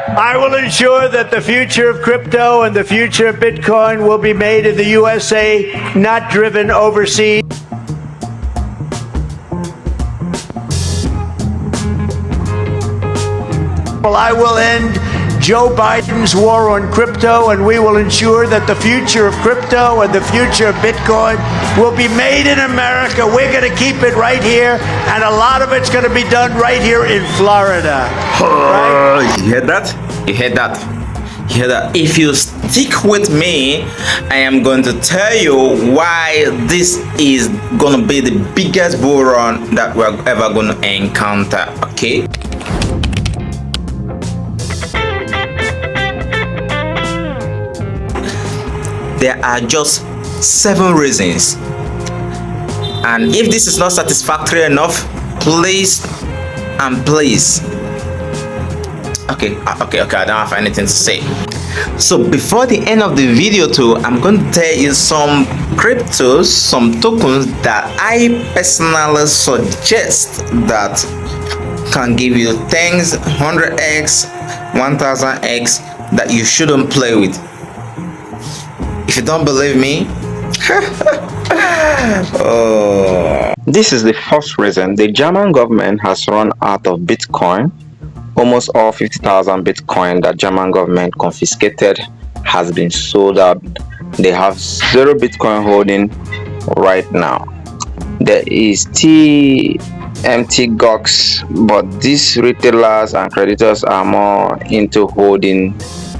I will ensure that the future of crypto and the future of Bitcoin will be made in the USA, not driven overseas. Well, I will end Joe Biden's war on crypto, and we will ensure that the future of crypto and the future of Bitcoin will be made in America. We're going to keep it right here, and a lot of it's going to be done right here in Florida. Right? You hear that? You hear that? You hear that? If you stick with me, I am going to tell you why this is going to be the biggest bull run that we're ever going to encounter, okay? There are just 7 reasons, and if this is not satisfactory enough, please okay, I don't have anything to say. So before the end of the video too, I'm going to tell you some cryptos, some tokens that I personally suggest that can give you things 100x, 1000x that you shouldn't play with. If you don't believe me, oh. This is the first reason. The German government has run out of Bitcoin. Almost all 50,000 Bitcoin that German government confiscated has been sold out. They have 0 Bitcoin holding right now. There is 𝗕𝗜𝗡𝗥𝗧𝗏, but these retailers and creditors are more into holding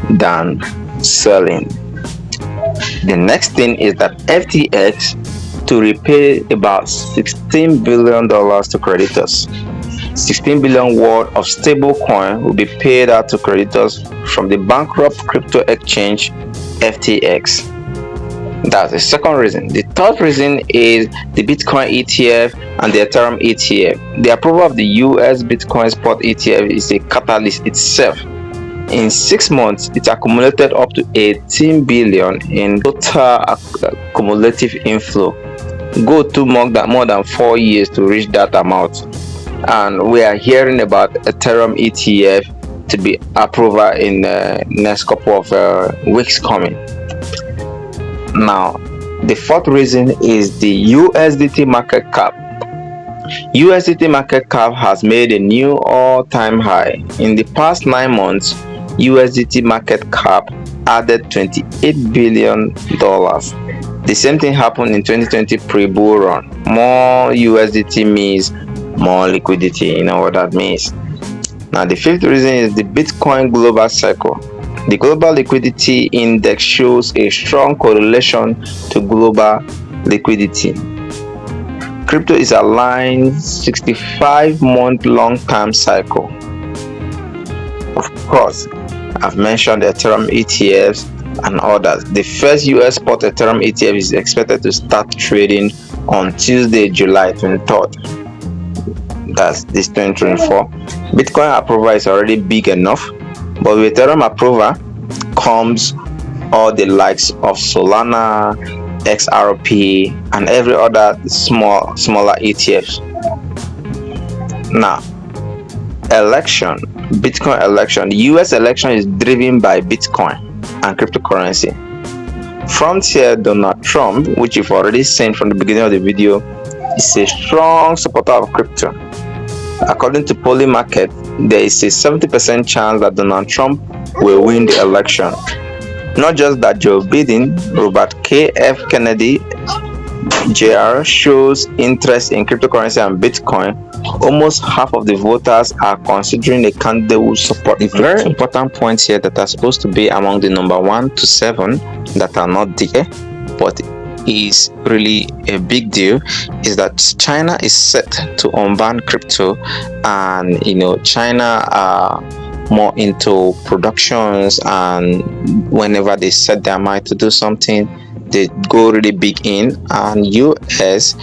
than selling. The next thing is that FTX to repay about $16 billion to creditors. 16 billion worth of stable coin will be paid out to creditors from the bankrupt crypto exchange FTX. That's the second reason. The third reason is the Bitcoin ETF and the Ethereum ETF. The approval of the US Bitcoin spot ETF is a catalyst itself. In 6 months, it accumulated up to 18 billion in total cumulative inflow. Gold took more than 4 years to reach that amount, and we are hearing about Ethereum ETF to be approved in the next couple of weeks coming. Now, the fourth reason is the USDT market cap. USDT market cap has made a new all-time high. In the past 9 months, USDT market cap added $28 billion. The same thing happened in 2020 pre-bull run. More USDT means more liquidity. You know what that means. Now, the fifth reason is the Bitcoin global cycle. The global liquidity index shows a strong correlation to global liquidity. Crypto is aligned 65-month long-term cycle. Of course, I've mentioned the Ethereum ETFs and others. The first US spot Ethereum ETF is expected to start trading on Tuesday, July 23rd. That's this 2024. Bitcoin approval is already big enough, but with Ethereum approval comes all the likes of Solana, XRP, and every other smaller ETFs. Now, election, Bitcoin election. The US election is driven by Bitcoin and cryptocurrency. Frontier Donald Trump, which you've already seen from the beginning of the video, is a strong supporter of crypto. According to Polymarket, there is a 70% chance that Donald Trump will win the election. Not just that, Joe Biden, Robert K. F. Kennedy Jr. shows interest in cryptocurrency and Bitcoin. Almost half of the voters are considering a candidate who support. The very important points here that are supposed to be among the number 1 to 7 that are not there, but is really a big deal, is that China is set to unban crypto, and China are more into productions, and whenever they set their mind to do something, they go really big in, and US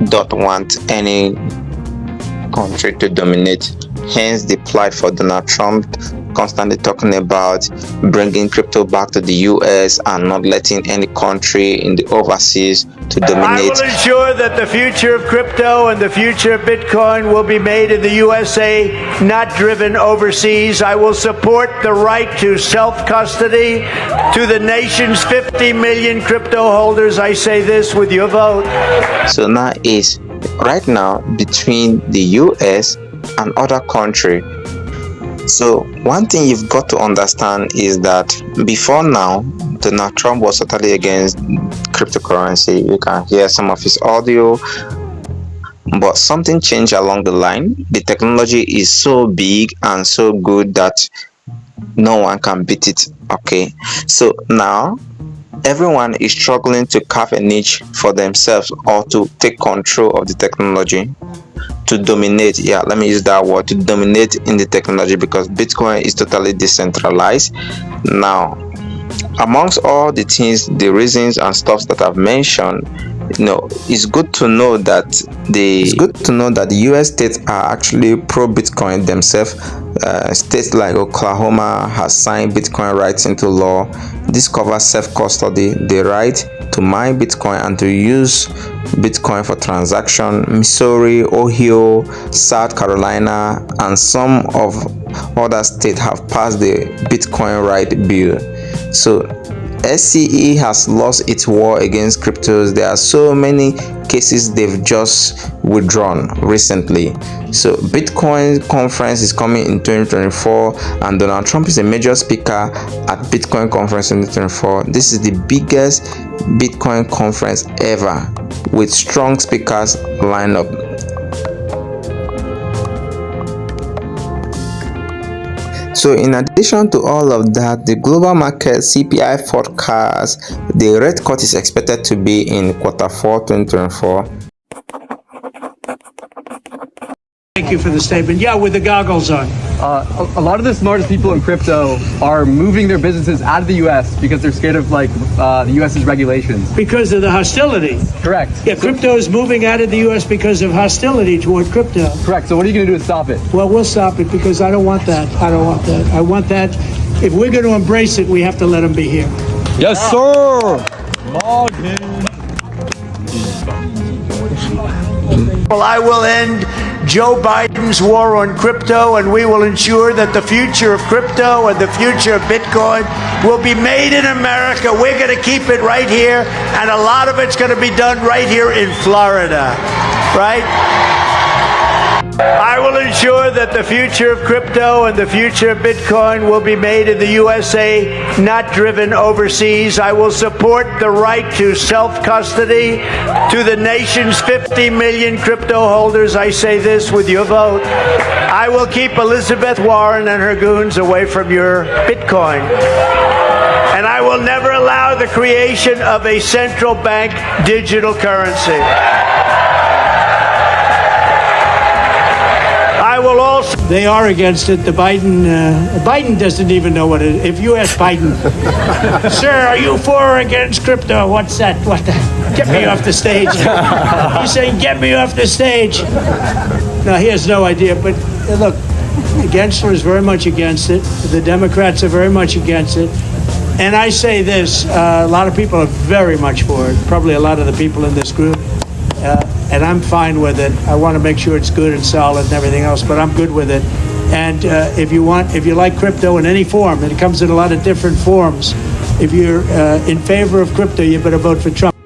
don't want any country to dominate. Hence the plight for Donald Trump constantly talking about bringing crypto back to the US and not letting any country in the overseas to dominate. I will ensure that the future of crypto and the future of Bitcoin will be made in the USA, not driven overseas. I will support the right to self-custody to the nation's 50 million crypto holders. I say this with your vote. So now is right now between the US and other country. So one thing you've got to understand is that before now, Donald Trump was totally against cryptocurrency. You can hear some of his audio, but something changed along the line. The technology is so big and so good that no one can beat it. Okay, so now everyone is struggling to carve a niche for themselves or to take control of the technology, to dominate. Yeah, let me use that word, to dominate in the technology, because Bitcoin is totally decentralized. Now, amongst all the things, the reasons and stuff that I've mentioned, it's good to know that the US states are actually pro Bitcoin themselves. States like Oklahoma has signed Bitcoin rights into law. This covers self-custody, the right to mine Bitcoin and to use Bitcoin for transaction. Missouri, Ohio, South Carolina, and some of other states have passed the Bitcoin right bill. So SCE has lost its war against cryptos. There are so many cases they've just withdrawn recently. So Bitcoin conference is coming in 2024, and Donald Trump is a major speaker at Bitcoin conference in 2024. This is the biggest Bitcoin conference ever, with strong speakers lined up. So in addition to all of that, the global market CPI forecast, the rate cut is expected to be in Q4 2024. Thank you for the statement. Yeah, with the goggles on. A lot of the smartest people in crypto are moving their businesses out of the U.S. because they're scared of the U.S.'s regulations. Because of the hostility. Correct. Yeah, crypto is moving out of the U.S. because of hostility toward crypto. Correct. So what are you going to do to stop it? Well, we'll stop it because I don't want that. I don't want that. I want that. If we're going to embrace it, we have to let them be here. Yes, sir. Well, I will end Joe Biden's war on crypto, and we will ensure that the future of crypto and the future of Bitcoin will be made in America. We're going to keep it right here, and a lot of it's going to be done right here in Florida, right? I will ensure that the future of crypto and the future of Bitcoin will be made in the USA, not driven overseas. I will support the right to self-custody to the nation's 50 million crypto holders. I say this with your vote. I will keep Elizabeth Warren and her goons away from your Bitcoin. And I will never allow the creation of a central bank digital currency. I will also, they are against it. The Biden doesn't even know what it is. If you ask Biden, sir, are you for or against crypto? What's that? What the? Get me off the stage. He's saying, get me off the stage. No, he has no idea. But look, Gensler is very much against it. The Democrats are very much against it. And I say this, a lot of people are very much for it. Probably a lot of the people in this group. And I'm fine with it. I want to make sure it's good and solid and everything else, but I'm good with it. And if you like crypto in any form, and it comes in a lot of different forms, if you're in favor of crypto, you better vote for Trump.